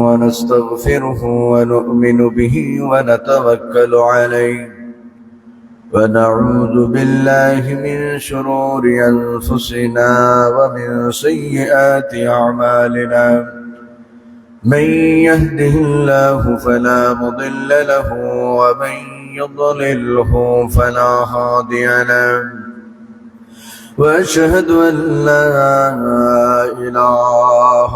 ونستغفره ونؤمن به ونتوكل عليه ونعوذ بالله من شرور أنفسنا ومن سيئات أعمالنا من يهده الله فلا مضل له ومن يضلله فلا هادي له وأشهد أن لا إله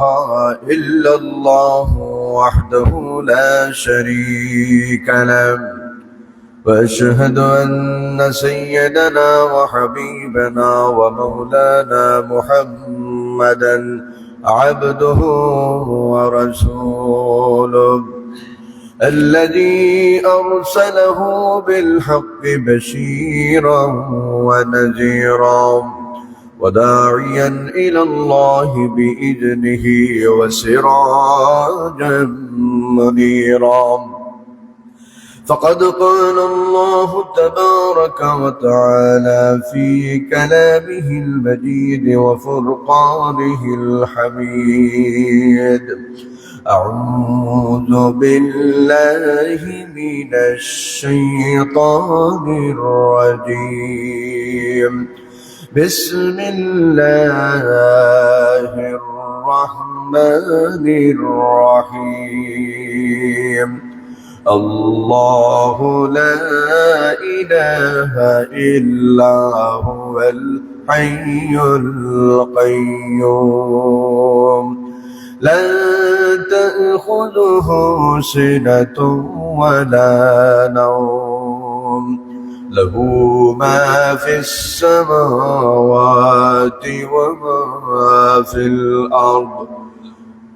إلا الله وحده لا شريك له وأشهد أن سيدنا وحبيبنا ومولانا محمدا عبده ورسوله الذي أرسله بالحق بشيرا ونذيرا وداعيا إلى الله بإذنه وسراجا منيرا فقد قال الله تبارك وتعالى في كلامه المجيد وفرقانه الحميد أعوذ بالله من الشيطان الرجيم بسم الله الرحمن الرحيم الله لا إله إلا هو الحي القيوم لا تأخذه سنة ولا نوم له ما في السماوات وما في الأرض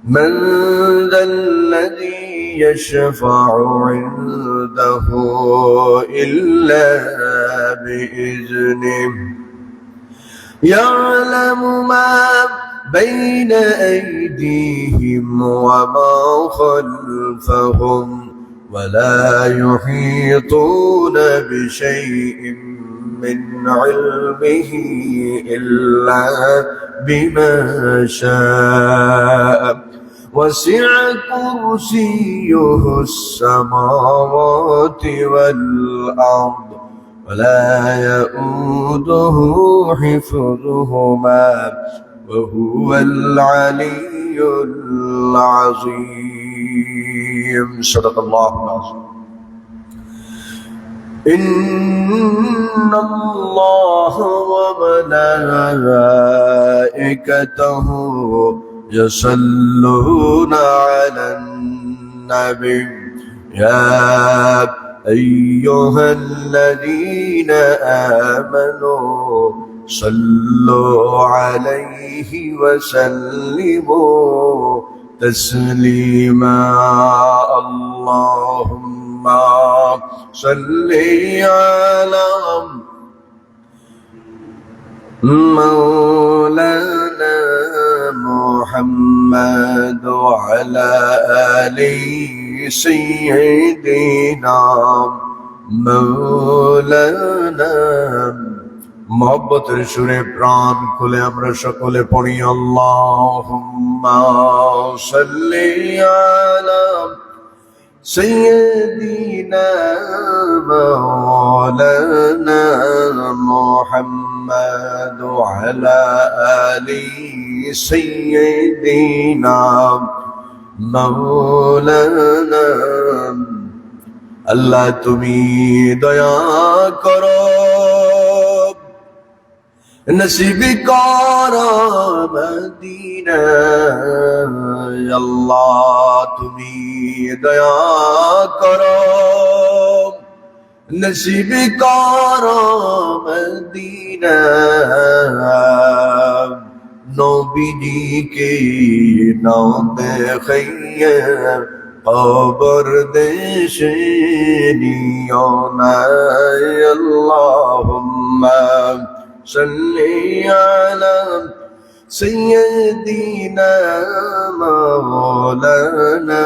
من ذا الذي يشفع عنده إلا بإذنه يعلم ما بين أيديهم وما خلفهم ولا يحيطون بشيء من علمه إلا بما شاء وسع كرسيه السماوات والأرض ولا يؤوده حفظهما وهو العلي العظيم صدق الله العظيم إن الله وملائكته يصلون على النبي يا أيها الذين آمنوا صلوا عليه وسلموا تسليما اللهم صل على مولانا محمد وعلى آل سيدنا مولانا मोहब्बतेर सुरे प्राण खुले আমরা সকলে পড়ি আল্লাহুম্মা সাল্লি আলা সাইয়্যিদিনা মাওলানা মুহাম্মদ ওয়া আলা আলি সাইয়্যিদিনা মাওলানা আল্লাহ তুমি দয়া করো नसीब करो मदीना अल्लाह तुमी दया करो नसीब करो मदीना नबी के नाम खैर कबर देशे नियो ना अल्लाहुम्मा सल्ली अला सय्यदिना मौलाना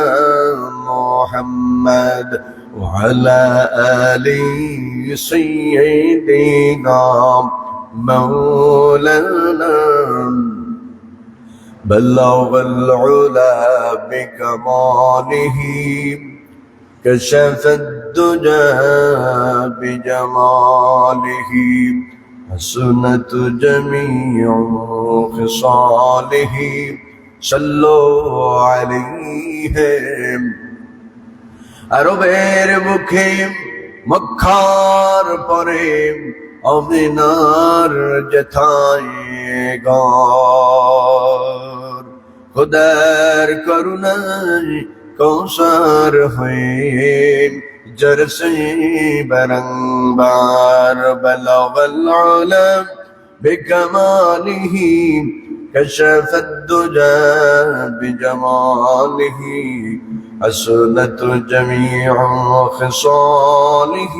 मुहम्मद व अला आलि सय्यदिना मौलाना بلغ العلا بكماله كشف الدجى بجماله حسنت جميع خصاله صلوا عليه আরবের মুখে মক্কার পরে আমিনার যেথায় ঘর খুদার করুণায় কৌসার হয়ে জরসে বারংবার বলগল আলম বিকমালিহি كشف الدجى بجماله حسنت جميع خصاله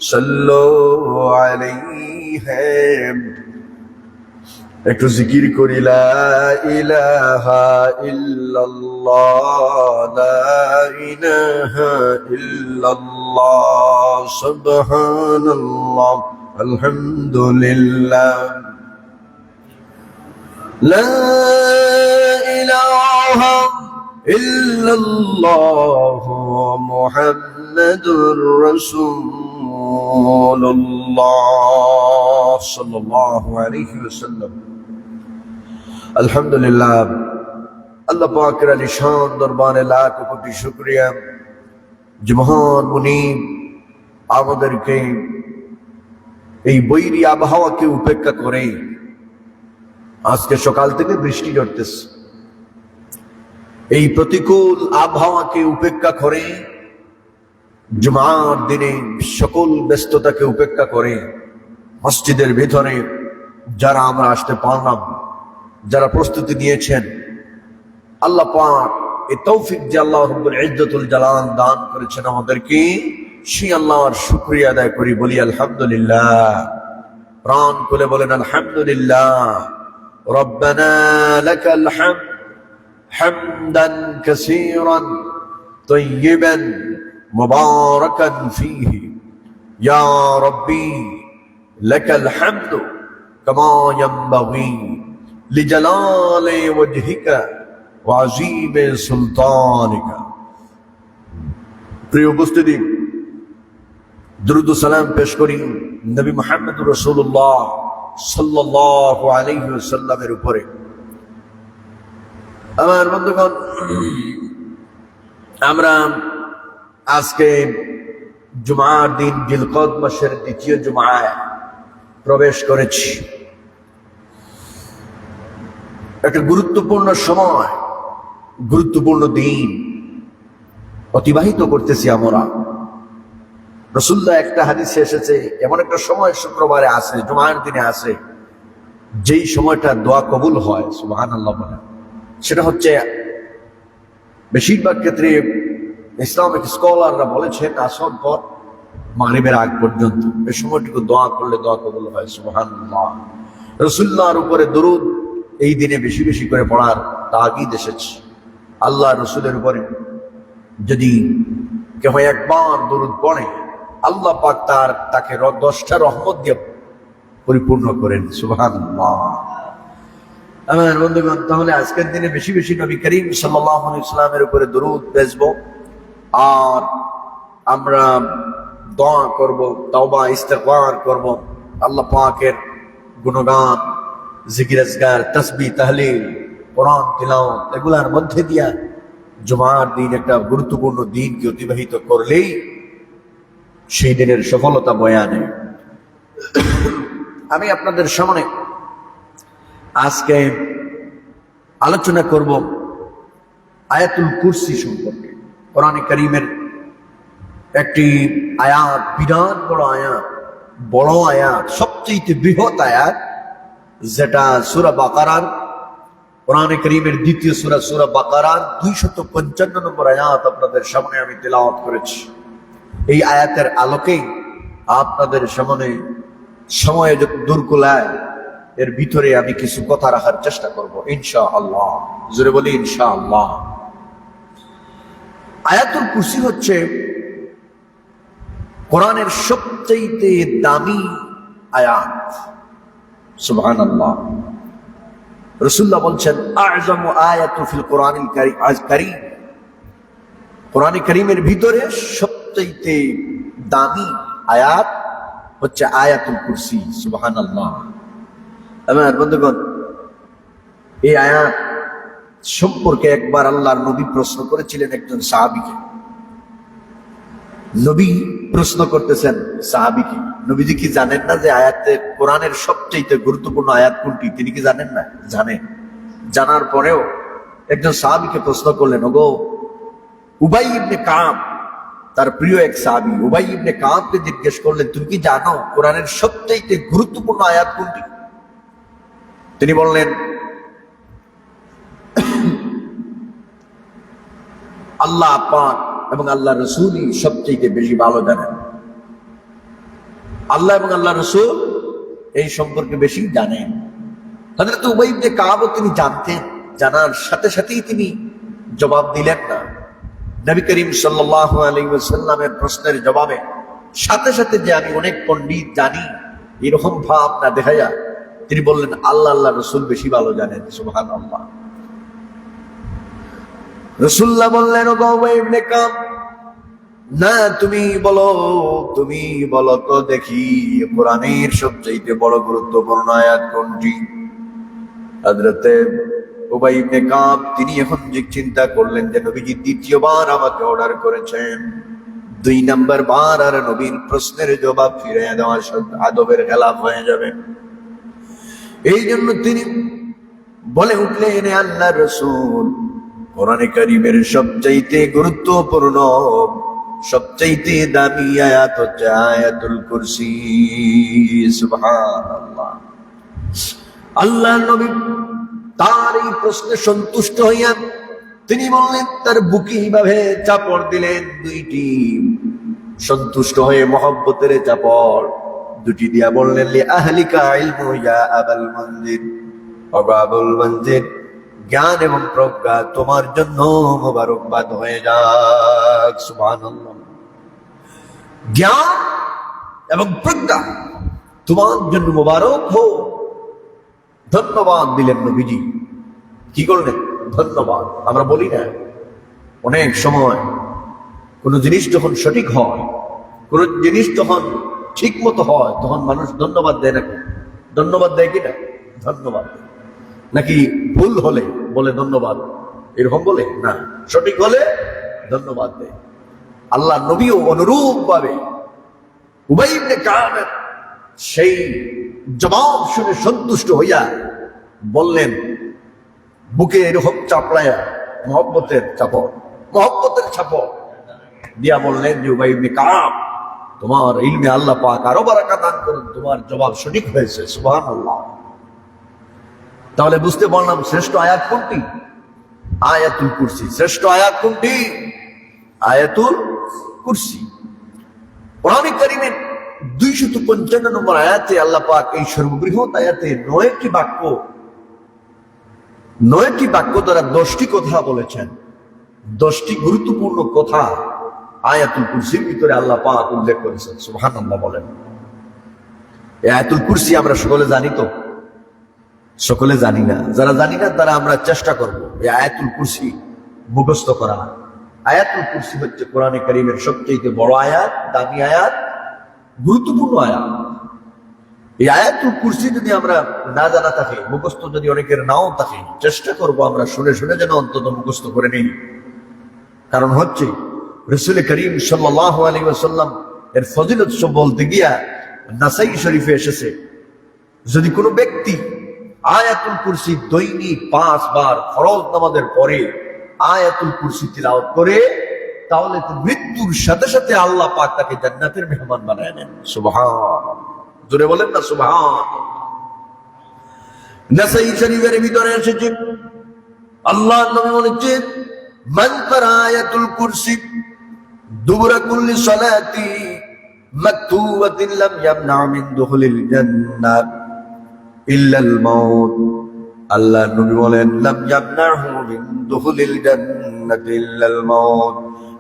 صلوا عليه একটু জিকির করি লা ইলাহা ইল্লাল্লাহ লা ইলাহা ইল্লাল্লাহ সুবহানাল্লাহ আলহামদুলিল্লাহ লা ইলাহা ইল্লাল্লাহ মুহাম্মাদুর রাসূলুল্লাহ সাল্লাল্লাহু আলাইহি ওয়াসাল্লাম। আলহামদুলিল্লাহ, আল্লাহ পাকের আলিশান দরবারে লাখ কোটি শুকরিয়া যে মহান মুনিব আমাদেরকে এই বৈরী আবহাওয়াকে উপেক্ষা করে আজকে সকাল থেকে বৃষ্টি ঝরতেছে, এই প্রতিকূল আবহাওয়াকে উপেক্ষা করে জুমার দিনে সকল ব্যস্ততাকে উপেক্ষা করে মসজিদের ভিতরে যারা আমরা আসতে পারলাম, যারা প্রস্তুতি নিয়েছেন, আল্লাহ পাক এই তৌফিক যে আল্লাহ রব্বুল ইজ্জতুল জালাল দান করেছেন আমাদেরকে, সেই আল্লাহর শুকরিয়া আদায় করি, বলি আলহামদুলিল্লাহ। প্রাণ খুলে বলেন আলহামদুলিল্লাহ। রব্বানা লাকাল হামদ হামদান কাসীরান তাইয়িবান মুবারাকান ফীহি ইয়া রাব্বি লাকাল হামদু কামা ইয়ানবাগী লিজালালি ওয়াজহিকা ওয়া আযীমি সুলতানিকা। প্রিয় উপস্থিতি, দুরূদ ও সালাম পেশ করি নবী মুহাম্মদুর রাসূলুল্লাহ সাল্লাল্লাহু আলাইহি ওয়াসাল্লামের উপরে। আমার বন্ধুগণ, আমরা আজকে জুমার দিন জিলকদ মাসের দ্বিতীয় জুমায় প্রবেশ করেছি। একটা গুরুত্বপূর্ণ সময়, গুরুত্বপূর্ণ দিন অতিবাহিত করতেছি আমরা। রাসূলুল্লাহ একটা হাদিসে এসেছে, এমন একটা সময় শুক্রবারে আসে, জুমার দিনে আসে, যেই সময়টা দোয়া কবুল হয়, সুবহানাল্লাহ বলেন। সেটা হচ্ছে বেশিরভাগ ক্ষেত্রে ইসলামিক স্কলাররা বলেছেন আসর পর মাগরিবের আগ পর্যন্ত এই সময়টুকু দোয়া করলে দোয়া কবুল হয়, সুবহানাল্লাহ। রাসূলুল্লাহর উপরে দরুদ এই দিনে বেশি বেশি করে পড়ার তাগিদ এসেছে। আল্লাহ রাসূলের উপরে যদি কেউ একবার দরুদ পড়ে, আল্লাহ পাক তাকে 10টা রহমত দিয়ে পরিপূর্ণ করেন, সুবহানাল্লাহ। আমার বন্ধুগণ, তাহলে আজকের দিনে বেশি বেশি নবী করিম সাল্লাল্লাহু আলাইহি ওয়াসাল্লামের উপরে দরুদ পেশব, আর আমরা দোয়া করব, তাওবা ইস্তিগফার করব, আল্লাহ পাকের গুণগান, জিকির আজকার, তাসবিহ, তাহলিল, কোরআন তিলাওয়াত, এগুলার মধ্যে দিয়া জুমার দিন একটা গুরুত্বপূর্ণ দিনকে অতিবাহিত করলেই সেই দিনের সফলতা বয়ে আনে। আমি আপনাদের সামনে আজকে আলোচনা করব আয়াতুল কুরসি সম্পর্কে। কোরআনে কারীমের একটি আয়াত, বিরাট বড় আয়াত, বড় আয়াত, সবচেয়ে বৃহৎ আয়াত, যেটা সূরা বাকারার, কোরআনে কারীমের দ্বিতীয় সূরা, সূরা বাকারার 255 নম্বর আয়াত আপনাদের সামনে আমি তেলাওয়াত করেছি। এই আয়াতের আলোকেই আপনাদের সামনে সময় দূর কুলায় এর ভিতরে আমি কিছু কথা রাখার চেষ্টা করব, ইনশাআল্লাহ। জোরে বলি ইনশাআল্লাহ। আয়াতুল কুরসি হচ্ছে কোরআনের সবচেয়ে দামি আয়াত, সুবহানাল্লাহ। রাসূলুল্লাহ বলছেন আযমু আয়াতু ফিল কোরআনিল কারীম, কোরআনে কারীমের ভিতরে সবচেয়ে দামি আয়াত হচ্ছে আয়াতুল কুরসি। সুবহানাল্লাহ। আমার বন্ধুগণ, এই আয়াত সম্পর্কে একবার আল্লাহর নবী প্রশ্ন করেছিলেন একজন সাহাবীকে। নবী প্রশ্ন করতেছেন সাহাবীকে, নবীজি কি জানেন না যে আয়াতের কোরআনের সবচেয়ে গুরুত্বপূর্ণ আয়াত কোনটি? তিনি কি জানেন না? জানেন। জানার পরেও একজন সাহাবীকে প্রশ্ন করলেন, ওগো উবাই ইবনে কাব, তার প্রিয় এক সাহাবী উবাই ইবনে কাবকে জিজ্ঞেস করলেন, তুমি কি জানো কোরআনের সবচেয়ে গুরুত্বপূর্ণ আয়াত কোনটি? তিনি বললেন, আল্লাহ পাক এবং আল্লাহ রাসূলই সবচেয়ে বেশি ভালো জানেন। আল্লাহ এবং আল্লাহ রাসূল এই সম্পর্কে বেশি জানেন। হযরত উবাই ইবনে কাবও তিনি জানতেন, জানার সাথে সাথেই তিনি জবাব দিলেন না। নবী করিম সাল্লাল্লাহু আলাইহি ওয়াসাল্লামের প্রশ্নের জবাবে সাথে সাথে যে আমি অনেক পণ্ডিত জানি এরকম ভাব না দেখাইয়া তিনি বললেন, আল্লাহ আল্লাহ রাসূল বেশি ভালো জানেন। সুবহানাল্লাহ। রাসূলুল্লাহ বললেন, ওগো উবাই ইবনে কাব, না তুমি বলো তো দেখি কোরআনের সবচেয়ে বড় গুরুত্বপূর্ণ আয়াত কোনটি? হযরতে উবাই ইবনে কাব তিনি এখন যে চিন্তা করলেন যে নবীজি দ্বিতীয়বার আমাকে অর্ডার করেছেন, 2 নাম্বার বার আর নবীর প্রশ্নের জবাব ফিরে দেওয়া আদবের খেলাফ হয়ে যাবে। এই জন্য তিনি বলে উঠলেন, আল্লাহর রাসূল, কোরআনে কারীমের সবচেয়ে গুরুত্বপূর্ণ সবচেয়ে দামি আয়াত হচ্ছে আয়াতুল কুরসি। সুবহানাল্লাহ। আল্লাহর নবী তার এই প্রশ্নে সন্তুষ্ট হইয়া তিনি বললেন, তার বুকে এইভাবে চাপড় দিলেন 2টি, সন্তুষ্ট হয়ে মহব্বতের চাপড় 2টি দিয়া বললেন, লি আহলিকা ইলমু ইয়া আবুল মুনজির, ও আবুল মুনজির, জ্ঞান এবং প্রজ্ঞা তোমার জন্য মোবারকবাদ হয়ে যাক। সুবহানাল্লাহ। জ্ঞান এবং প্রজ্ঞা তোমার জন্য মোবারক হোক। ধন্যবাদ দিলেন নবীজি। কি করলেন? ধন্যবাদ। আমরা বলি না, অনেক সময় কোন জিনিস যখন সঠিক হয়, কোন জিনিস যখন ঠিক মতো হয়, তখন মানুষ ধন্যবাদ দেয় নাকি? ধন্যবাদ দেয় কিনা? ধন্যবাদ। নাকি ভুল হলে বলে ধন্যবাদ, এরকম বলে না, সঠিক হলে ধন্যবাদ দেয়। আল্লাহ নবীও অনুরূপ ভাবে উবাই ইবনে কাবের সেই জবাব শুনে সন্তুষ্ট হইয়া বললেন, বুকে এরকম চাপড়ায়া মহব্বতের চাপড় দিয়া বললেন যে উবাই ইবনে কাব, তোমার ইলমে আল্লাহ পাক আরো বারাকা দান করুন, তোমার জবাব সঠিক হয়েছে। সুবহানাল্লাহ। তাহলে বুঝতে পারলাম শ্রেষ্ঠ আয়াত কোনটি? আয়াতুল কুরসি। শ্রেষ্ঠ আয়াত কোনটি? আয়াতুল কুরসি। কোরআনে কারীমের 255 নম্বর আয়াতে আল্লাহ পাক এই সর্ববৃহৎ আয়াতে 9টি বাক্য দ্বারা 10টি কথা বলেছেন। 10টি গুরুত্বপূর্ণ কথা আয়াতুল কুরসির ভিতরে আল্লাহ পাক উল্লেখ করেছেন। সুবহানাল্লাহ বলেন। এই আয়াতুল কুরসি আমরা সকলে জানি তো? সকলে জানি না। যারা জানি না তারা আমরা চেষ্টা করব এই আয়াতুল কুরসি মুখস্থ করা। আয়াতুল কুরসি হচ্ছে কোরআনে কারীমের সবচেয়ে বড় আয়াত, দামি আয়াত, গুরুত্বপূর্ণ আয়াত। এই আয়াতুল কুরসি যদি আমরা না জানা থাকে, মুখস্থ যদি অনেকের নাও থাকে, চেষ্টা করব আমরা শুনে শুনে যেন অন্তত মুখস্থ করে নেই। কারণ হচ্ছে রাসূল করিম সাল্লাল্লাহু আলাইহি ওয়াসাল্লাম এর ফজিলত বলতে গিয়া নাসাই শরীফে এসেছে, যদি কোনো ব্যক্তি আয়াতুল কুরসি দৈনিক 5 বার ফরজ নামাজের পরে আয়াতুল কুরসি তিলাওয়াত করে, তাহলে তো মৃত্যুর সাথে সাথে আল্লাহ পাক তাকে জান্নাতের মেহমান বানায় নেন। সুবহানাল্লাহ। জোরে বলেন না সুবহানাল্লাহ। নাসাই শরীফের ভিতরে এসেছে, আল্লাহর নবী বলেছেন, মান কারা আয়াতুল কুরসি দুবরা কুল্লি সালাতি মাকতুবাতিন লাম ইয়ামনা মিন দুখুলিল জান্নাহ ইল্লাল মাউত। আল্লাহর নবী বলেন, লাম ইয়ামনাহু মিন দুখুলিল জান্নাতি ইল্লাল মাউত।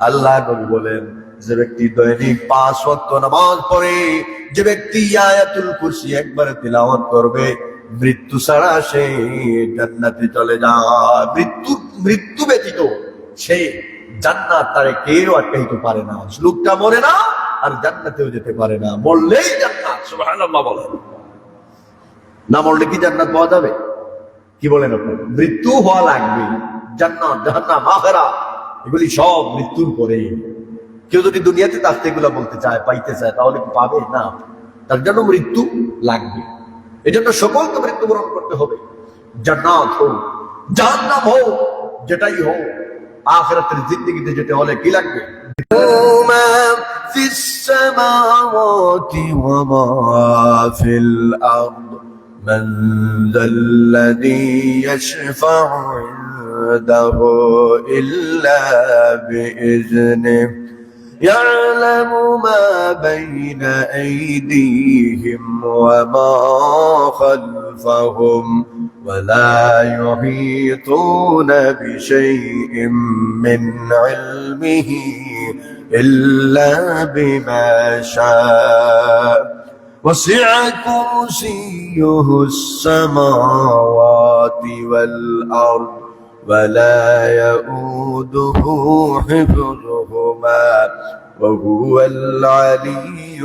আল্লাহর নবী বলেন, যে ব্যক্তি দৈনিক 5 ওয়াক্ত নামাজ পড়ে, যে ব্যক্তি আয়াতুল কুরসি একবার তিলাওয়াত করবে, মৃত্যু ছাড়া সে জান্নাতে চলে যায়। মৃত্যু ব্যতীত সে জান্নাত তারে কেউ আটকাইতে পারে না। লোকটা মরে না আর জান্নাতেও যেতে পারে না, মরলেই জান্নাত। সুবহানাল্লাহ বলেন। না মরলে কি জান্নাত পাওয়া যাবে? কি বলেন আপনি? মৃত্যু হওয়া লাগবে। জান্নাত, জাহান্নাম, আখিরাত এগুলি সব মৃত্যুর পরেই। কেউ যদি দুনিয়াতে থাকতে এগুলা বলতে চায়, পাইতে চায়, তাহলে কি পাবে? না, তার জন্য মৃত্যু লাগবে। এই জন্য সকলকে মৃত্যুবরণ করতে হবে। জান্নাত হোক, জাহান্নাম হোক, যেটাই হোক, আখিরাতের জিন্দেগিতে যেতে হলে কি লাগবে? মা ফিস সামাওয়াতি ওয়া মা ফিল আরদ মান যাল্লাযী ইয়াশফা'ু ইনদাহু ইল্লা বিইذনিহি يعلم ما بين أيديهم وما خلفهم ولا يحيطون بشيء من علمه إلا بما شاء وسع كرسيه السماوات والأرض ولا يؤوده حفظهما وهو العلي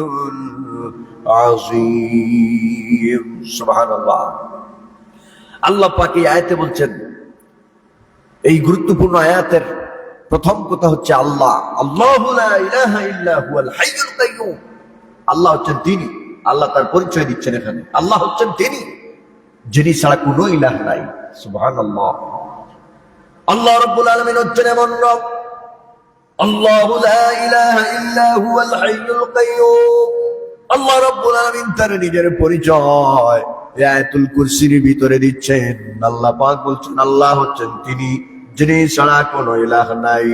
العظيم سبحان الله আল্লাহ পাক এই আয়াতে বলছেন, এই গুরুত্বপূর্ণ আয়াতের প্রথম কথা হচ্ছে আল্লাহ। আল্লাহু লা ইলাহা ইল্লা হুয়াল হাইয়ুল কাইয়্যুম। আল্লাহ হচ্ছেন তিনি। আল্লাহ তার পরিচয় দিচ্ছেন এখানে। আল্লাহ হচ্ছেন তিনি, যিনি ছাড়া কোনো ইলাহ নাই। সুবহানাল্লাহ। আল্লাহ রাব্বুল আলামিন হচ্ছেন এমন রব। আল্লাহু লা ইলাহা ইল্লা হুয়াল হাইয়ুল কাইয়্যুম। আল্লাহ রাব্বুল আলামিন তার নিজের পরিচয় আয়াতুল কুরসির ভিতরে দিচ্ছেন। আল্লাহ পাক বলছেন আল্লাহ হচ্ছেন তিনি, যিনি ছাড়া কোনো ইলাহ নাই।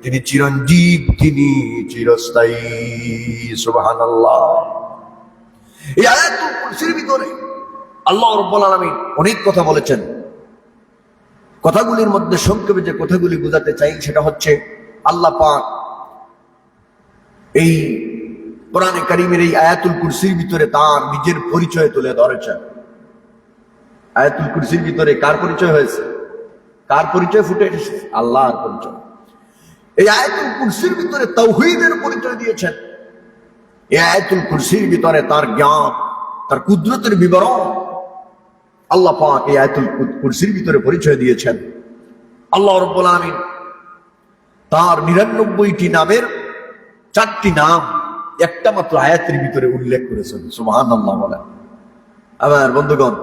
তিনি চিরঞ্জীব, তিনি চিরস্থায়ী। সুবহানাল্লাহ। এই আয়াতুল কুরসির ভিতরে আল্লাহ রাব্বুল আলামিন অনেক কথা বলেছেন। কথাগুলির মধ্যে সংক্ষেপে যে কথাগুলি বোঝাতে চাই সেটা হচ্ছে, আল্লাহ পাক এই কোরআনে কারীমের এই আয়াতুল কুরসির ভিতরে তার নিজের পরিচয় তুলে ধরেছেন। আয়াতুল কুরসির ভিতরে কার পরিচয় হয়েছে? কার পরিচয় ফুটে এসেছে? আল্লাহর পরিচয়। এই আয়াতুল কুরসির ভিতরে তাওহীদের পরিচয় দিয়েছেন। এই আয়াতুল কুরসির ভিতরে তার জ্ঞান, তার কুদরতের বিবরণ আল্লাহ পাক এই আয়াতুল কুরসির ভিতরে পরিচয় দিয়েছেন। আল্লাহ রাব্বুল আলামিন তার 99টি নামের 4টি নাম একটা মাত্র আয়াতের ভিতরে উল্লেখ করেছেন। সুবহানাল্লাহ বলেন। আমার বন্ধুগণ,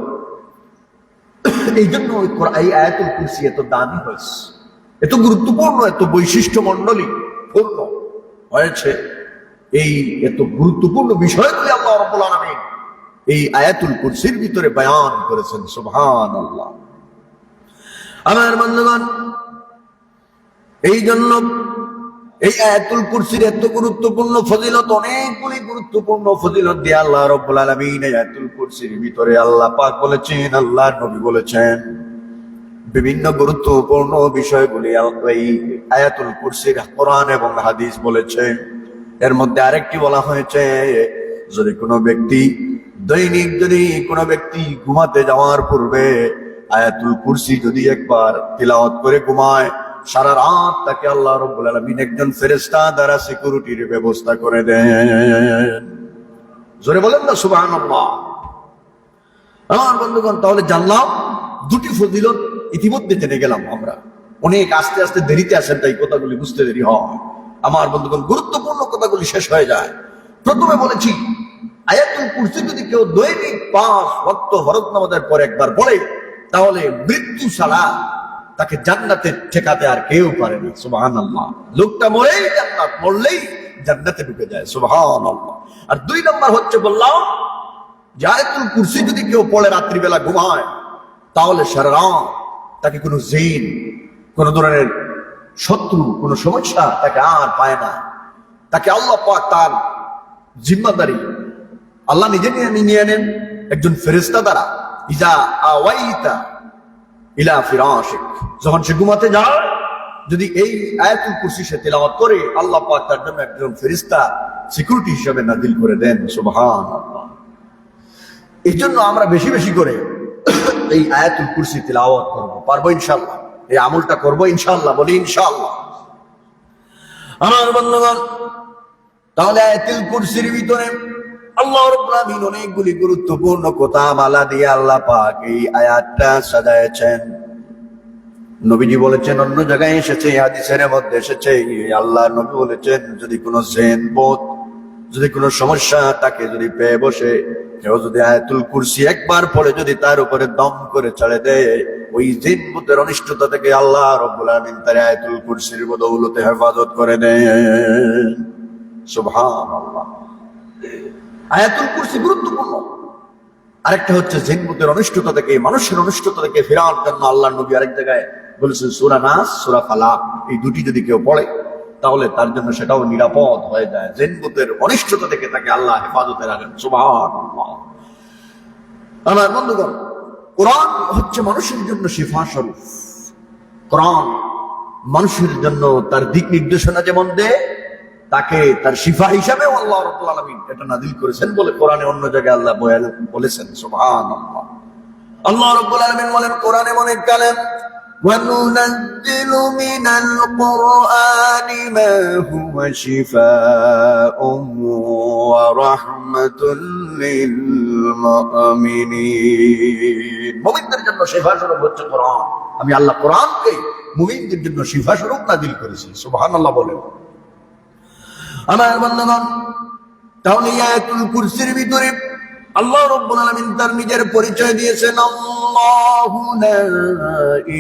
এই জন্য এই আয়াতুল কুরসি এত দামি হয়েছে, এত গুরুত্বপূর্ণ, এত বৈশিষ্ট্য মণ্ডলী পূর্ণ হয়েছে। এই এত গুরুত্বপূর্ণ বিষয়গুলি আল্লাহ রাব্বুল আলামিন এই আয়াতুল কুরসির ভিতরে বয়ান করেছেন। সুবহানাল্লাহ। আমার বন্ধুগণ, এই জন্য এই আয়াতুল কুরসির এত গুরুত্বপূর্ণ ফজিলত, অনেকগুলি গুরুত্বপূর্ণ ফজিলত দিয়ে আল্লাহ রাব্বুল আলামিন এই আয়াতুল কুরসির ভিতরে আল্লাহ পাক বলেছেন, আল্লাহর নবী বলেছেন, বিভিন্ন গুরুত্বপূর্ণ বিষয়গুলি এই আয়াতুল কুরসির কোরআন এবং হাদিস বলেছে। এর মধ্যে আরেকটি বলা হয়েছে, যদি কোনো ব্যক্তি দৈনিক যদি কোনো ব্যক্তি ঘুমাতে যাওয়ার পূর্বে আয়াতুল কুরসি যদি একবার তিলাওয়াত করে ঘুমায়, সারা রাত তাকে আল্লাহ রাব্বুল আলামিন একজন ফেরেশতা দ্বারা সিকিউরিটির ব্যবস্থা করে দেন। জোরে বলেন না সুবহানাল্লাহ। আমার বন্ধুগণ, তাহলে জানলাম দুটি ফজিলত, ইতিমধ্যে জেনে গেলাম আমরা। অনেক আস্তে আস্তে দেরিতে আসেন, তাই কথাগুলি বুঝতে দেরি হয়। আমার বন্ধুগণ, গুরুত্বপূর্ণ কথাগুলি শেষ হয়ে যায়। প্রথমে বলেছি, আয়াতুল কুরসি যদি কেউ দৈনিক 5 ওয়াক্ত ফরজ নামাজের পর একবার বলে, তাহলে মৃত্যু ছাড়া তাকে জান্নাতে ঠেকাতে আর কেউ পারে না। সুবহানাল্লাহ। লোকটা মরেই জান্নাত, মরলেই জান্নাতে ঢুকে যায়। সুবহানাল্লাহ। আর 2 নম্বর হচ্ছে বললাম, যে আয়াতুল কুরসি যদি কেউ পড়ে রাত্রিবেলা ঘুমায়, তাহলে সারা রাত তাকে কোনো জিন, কোন ধরনের শত্রু, কোন সমস্যা তাকে আর পায় না। তাকে আল্লাহ পাক তার জিম্মাদারি আল্লাহ নিজে নিয়ে নেন একজন ফেরেশতা দ্বারা। ইজা আওয়াইতা ইলা ফিরাশিক, যখন সে ঘুমাতে যায়, যদি এই আয়াতুল কুরসি সে তিলাওয়াত করে, আল্লাহ পাক তার জন্য একজন ফেরেশতা সিকিউরিটি হিসেবে নাযিল করে দেন। সুবহানাল্লাহ। এই জন্য আমরা বেশি বেশি করে এই আয়াতুল কুরসি তিলাওয়াত করব, পারবো ইনশাআল্লাহ? এই আমলটা করবো ইনশাআল্লাহ? বলি ইনশাআল্লাহ। আমার বন্ধুগণ, তাহলে আয়াতুল কুরসির ভিতরে আল্লাহ রাব্বুল আলামিন অনেকগুলি গুরুত্বপূর্ণ কথা মালা দিয়ে আল্লাহ পাক এই আয়াতটা সাজায়েছেন। নবীজি বলেছেন, অন্য জায়গায় এসেছে, হাদিসের মধ্যে এসেছে, আল্লাহ নবী বলেছেন, যদি কোনো জেন বোধ, যদি কোনো সমস্যা তাকে যদি পেয়ে বসে, কেউ যদি আয়াতুল কুরসি একবার পড়ে যদি তার উপরে দম করে ছেড়ে দেয়, ওই জিন ভূতের অনিষ্টতা থেকে আল্লাহ রাব্বুল আলামিন তার আয়াতুল কুরসির বদৌলতে হেফাজত করে দেন। সুবহানাল্লাহ। আয়াতুল কুরসি গুরুত্বপূর্ণ। আরেকটা হচ্ছে জিন ভূতের অনিষ্টতা থেকে, মানুষের অনিষ্টতা থেকে ফেরার জন্য আল্লাহ নবী আরেক জায়গায় বলেছেন সূরা নাস, সূরা ফালাক, এই দুটি যদি কেউ পড়ে তাহলে তার জন্য সেটাও নিরাপদ হয়ে যায়। জিন ভূতের অনিষ্টতা থেকে তাকে আল্লাহ হেফাজতে রাখেন। সুবহানাল্লাহ। আমার বন্ধুগণ, কোরআন হচ্ছে মানুষের জন্য শিফা স্বরূপ। কোরআন মানুষের জন্য তার দিক নির্দেশনা যেমন দেয়, তাকে তার শিফা হিসাবেও আল্লাহ রাব্বুল আলামিন এটা নাযিল করেছেন বলে কোরআনে অন্য জায়গায় আল্লাহ বলেছেন। সুবহানাল্লাহ। আল্লাহ রাব্বুল আলামিন বলেন কোরআনে মনে কালাম, وَنُنَزِّلُ مِنَ الْقُرْآنِ مَا هُوَ شِفَاءٌ وَرَحْمَةٌ لِّلْمُؤْمِنِينَ। মুমিনদের জন্য শিফা স্বরূপ হচ্ছে কোরআন। আমি আল্লাহ কোরআনকে মুমিনদের জন্য শিফা স্বরূপ নাযিল করেছি। সুবহানাল্লাহ বলেন। আমার বন্ধুগণ, তাহলে আয়াতুল কুরসির ভিতরে আল্লাহ রাব্বুল আলামিন তার নিজের পরিচয় দিয়েছেন, আল্লাহু লা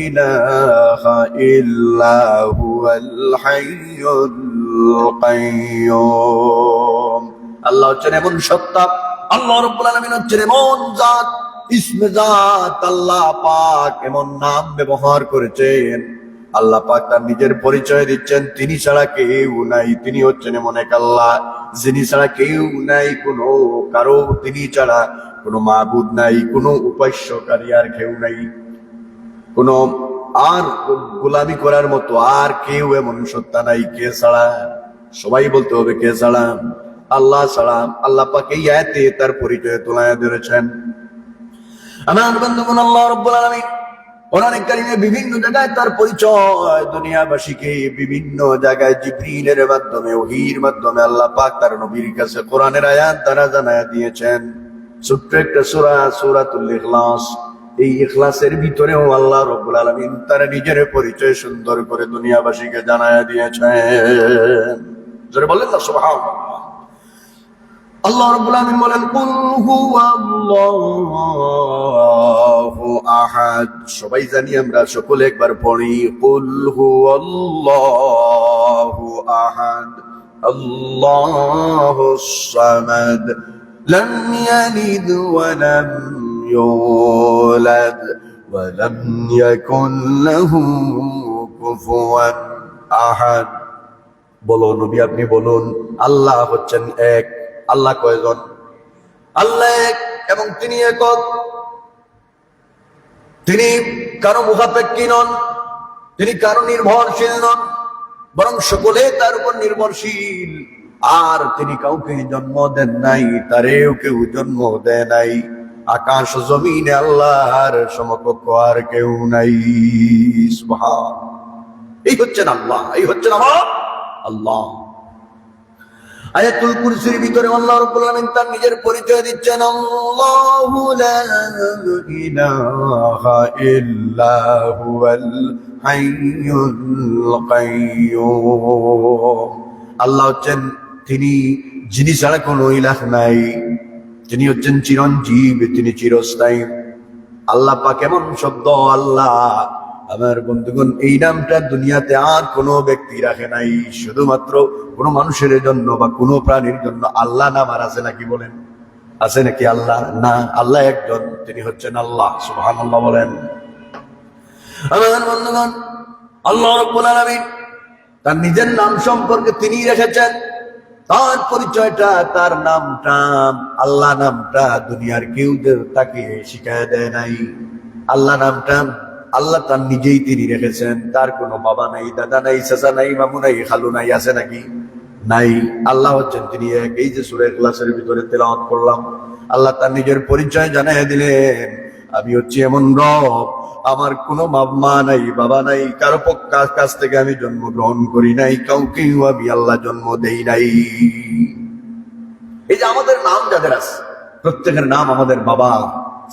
ইলাহা ইল্লা হুয়াল হাইয়ুল কাইয়্যুম। আল্লাহ হচ্ছেন এমন সত্তা, আল্লাহ রাব্বুল আলামিন হচ্ছেন এমন জাত, ইসমে জাত, আল্লাহ পাক এমন নাম ব্যবহার করেছেন। আল্লাহ পাক তার নিজের পরিচয় দিচ্ছেন, তিনি ছাড়া কেউ নাই। তিনি হচ্ছেন এমন এক আল্লাহ যিনি ছাড়া কেউ নাই, কোনো কারো তিনি ছাড়া কোনো মাবুদ নাই, কোনো উপাস্যকারী আর কেউ নাই, কোনো আর গোলামি করার মতো আর কেউ এমন সত্তা নাই। কে ছাড়া? সবাই বলতে হবে কে ছাড়া? আল্লাহ ছাড়া। আল্লাহ পাক এই আয়াতে তার পরিচয় তুলে ধরেছেন। আমার বন্ধুগণ, আল্লাহ রাব্বুল আলামিন কোরআনে কারিমে বিভিন্ন জায়গায় তার পরিচয় দুনিয়াবাসীকে বিভিন্ন জায়গায় জিবরিলের মাধ্যমে, ওহীর মাধ্যমে আল্লাহ পাক তার নবীর কাছে কোরআনের আয়াত দ্বারা জানায়া দিয়েছেন। ছোট্ট একটা সূরা, সূরাতুল ইখলাস। এই ইখলাসের ভিতরেও আল্লাহ রাব্বুল আলামিন তার নিজের পরিচয় সুন্দর করে দুনিয়াবাসীকে জানায়া দিয়েছেন। জোরে বলেন না সুবহানাল্লাহ। আল্লাহ রাব্বুল আলামিন বলেন, কুল হুয়াল্লাহু আহাদ। সবাই জানি আমরা, সকলে একবার পড়ি, কুল হুয়াল্লাহু আহাদ, আল্লাহুস সামাদ, লাম ইয়ালিদ ওয়া লাম ইউলাদ ওয়া লাম ইয়াকুল লাহু কুফুয়ান আহাদ। বলো নবী, আপনি বলুন, আল্লাহ হচ্ছেন এক। আল্লাহ কয়জন? আল্লাহ এক, এবং তিনি একক। তিনি কারো মুখাপেক্ষী নন, তিনি কারো নির্ভরশীল নন, বরং সকলে তার উপর নির্ভরশীল। আর তিনি কাউকে জন্ম দেন নাই, তারেও কেউ জন্ম দেয় নাই। আকাশ জমিনে আল্লাহর সমকক্ষ আর কেউ নাই। সুবহান। এই হচ্ছেন আল্লাহ, এই হচ্ছেন আমার আল্লাহ। আয়াতুল কুরসির ভিতরে আল্লাহ রাব্বুল আলামিন তার নিজের পরিচয় দিচ্ছেন, আল্লাহু লা ইলাহা ইল্লা হুয়াল হাইয়ুল কাইয়্যুম। আল্লাহ হচ্ছেন তিনি যিনি ছাড়া কোনো ইলাহ নাই, তিনি হচ্ছেন চিরঞ্জীব, তিনি চিরস্থায়ী। আল্লাহ পাক এমন শব্দ, আল্লাহ আমার বন্ধুগণ, এই নামটা দুনিয়াতে আর কোনো ব্যক্তি রাখে নাই। শুধুমাত্র কোনো মানুষের জন্য বা কোনো প্রাণীর জন্য আল্লাহ নাম আর আছে নাকি? বলেন, আছে নাকি? আল্লাহ না, আল্লাহ একজন, তিনি হচ্ছেন আল্লাহ। সুবহানাল্লাহ বলেন। আমার বন্ধুগণ, আল্লাহ রাব্বুল আলামিন তার নিজের নাম সম্পর্কে তিনি রেখেছেন। তার পরিচয়টা, তার নামটা, আল্লাহ নামটা দুনিয়ার কেউ তাকে শিখায় দেয় নাই। আল্লাহ নামটা আল্লাহ তার নিজেই তিনি রেখেছেন। তার কোনো বাবা নাই, দাদা নাই, চাচা নাই, মামু নাই, খালু নাই, আছে নাকি? নাই। আল্লাহ হচ্ছেন তিনি এক। এই যে সূরা ইখলাসের ভিতরে তেলাওয়াত করলাম, আল্লাহ তার নিজের পরিচয় জানায় দিলেন, আমি হচ্ছে এমন রব, আমার কোনো মা নাই, বাবা নাই, কারো কাছ থেকে আমি জন্মগ্রহণ করি নাই, কাউকেও আমি আল্লাহ জন্ম দেই নাই। এই যে আমাদের নাম যাদের আছে, প্রত্যেকের নাম আমাদের বাবা,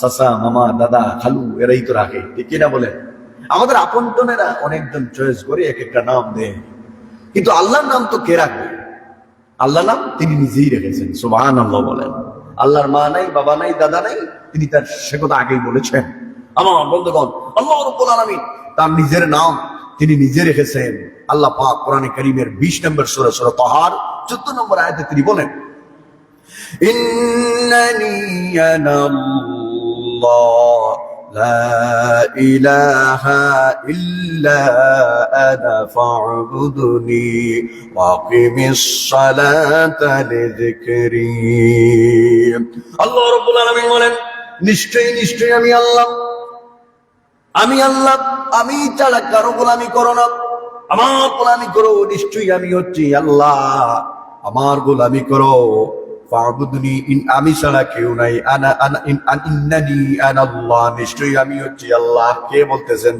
চাচা, মামা, দাদা, খালু এরাই তো রাখে, ঠিক কিনা বলেন? আমাদের আপনজনেরা অনেকজন চয়েস করে এক একটা নাম দেয়, কিন্তু আল্লাহর নাম তো কে রাখবে? আল্লাহ নাম তিনি নিজেই রেখেছেন, সুবহানাল্লাহ বলেন। আল্লাহর মা নাই, বাবা নাই, দাদা নাই, তিনি তার সে কথা আগেই বলেছেন। আমার বন্ধুগণ, আল্লাহ রাব্বুল আলামিন তার নিজের নাম তিনি নিজে রেখেছেন। আল্লাহ পাক কোরআনে কারীমের 20 নম্বর সূরা, সূরা তাহার 14 নম্বর আয়াতে তিনি বলেন, ইন্নানি আনাল্লাহ লা ইলাহা ইল্লা আনা ফা'বুদনি ওয়াকিমিস সালাতা লিযিকরি। আল্লাহ রাব্বুল আলামিন বলেন, নিশ্চয়ই আমি আল্লাহ, আমি ছাড়া কারো গোলামি করো না, আমার গোলামি করো। নিশ্চয়ই আমি হচ্ছি আল্লাহ, আমার গোলামি করো। ফা'বুদনি, আমি ছাড়া কেউ নাই। ইন্নানি আনাল্লাহ, নিশ্চয়ই আমি হচ্ছি আল্লাহ। কে বলতেছেন?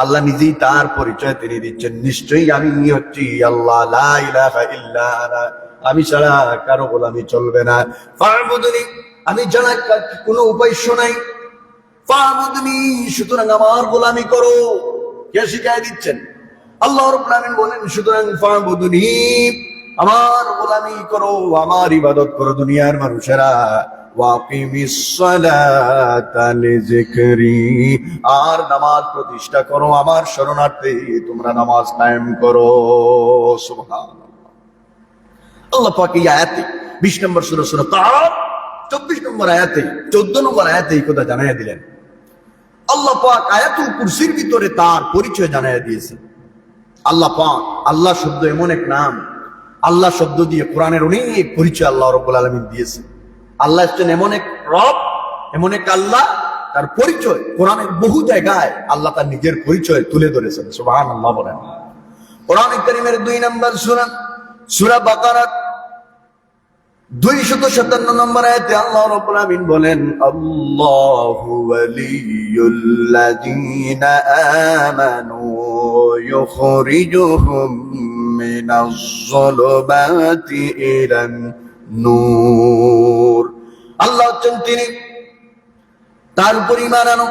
আল্লাহ নিজেই তার পরিচয় তিনি দিচ্ছেন, নিশ্চয়ই আমি হচ্ছি আল্লাহ, লা ইলাহা ইল্লা আনা, আমি ছাড়া কারো গোলামি চলবে না। ফা'বুদনি, আমি ছাড়া কোনো উপাস্য নাই। ফা'বুদনি, সুতরাং আমার গোলামি করো। কে শিখাই দিচ্ছেন? আল্লাহ রাব্বুল আলামিন বলেন, সুতরাং ফা'বুদনি, আমার গোলামি করো, আমার ইবাদত করো দুনিয়ার মানুষেরা। ওয়াকিমিস সালাতা লিযিকরি, আর নামাজ প্রতিষ্ঠা করো আমার শরণার্থে, তোমরা নামাজ কায়েম করো। সুবহানাল্লাহ। আল্লাহ পাক এই আয়াতে 20 নম্বর সূরা, সূরা তাহার 24 নম্বর আয়াতে, 14 নম্বর আয়াতে এই কথা জানাইয়া দিলেন। আল্লাহ পাক আয়াতুল কুরসির ভিতরে তার পরিচয় জানাইয়া দিয়েছেন। আল্লাহ পাক, আল্লাহ শব্দ এমন এক নাম, আল্লাহ শব্দ দিয়ে কোরআনের অনেক পরিচয় আল্লাহ রাব্বুল আলামিন দিয়েছেন। আল্লাহ হচ্ছেন এমন এক রব, এমন এক আল্লাহ, তার পরিচয় কোরআনের বহু জায়গায় আল্লাহ তার নিজের পরিচয় তুলে ধরেছেন। সুবহানাল্লাহ বলেন। কোরআন কারীমের 2 নম্বর সূরা, সূরা বাকারা 257 নম্বর আয়াতে আল্লাহ রাব্বুল আলামিন বলেন, আল্লাহু ওয়ালিয়ুল্লাযীনা আমানু ইউখরিজুহুম মিনাজ যুলুমাতি ইলান নূর। আল্লাহ হচ্ছেন তিনি, তার উপর ঈমান আনো।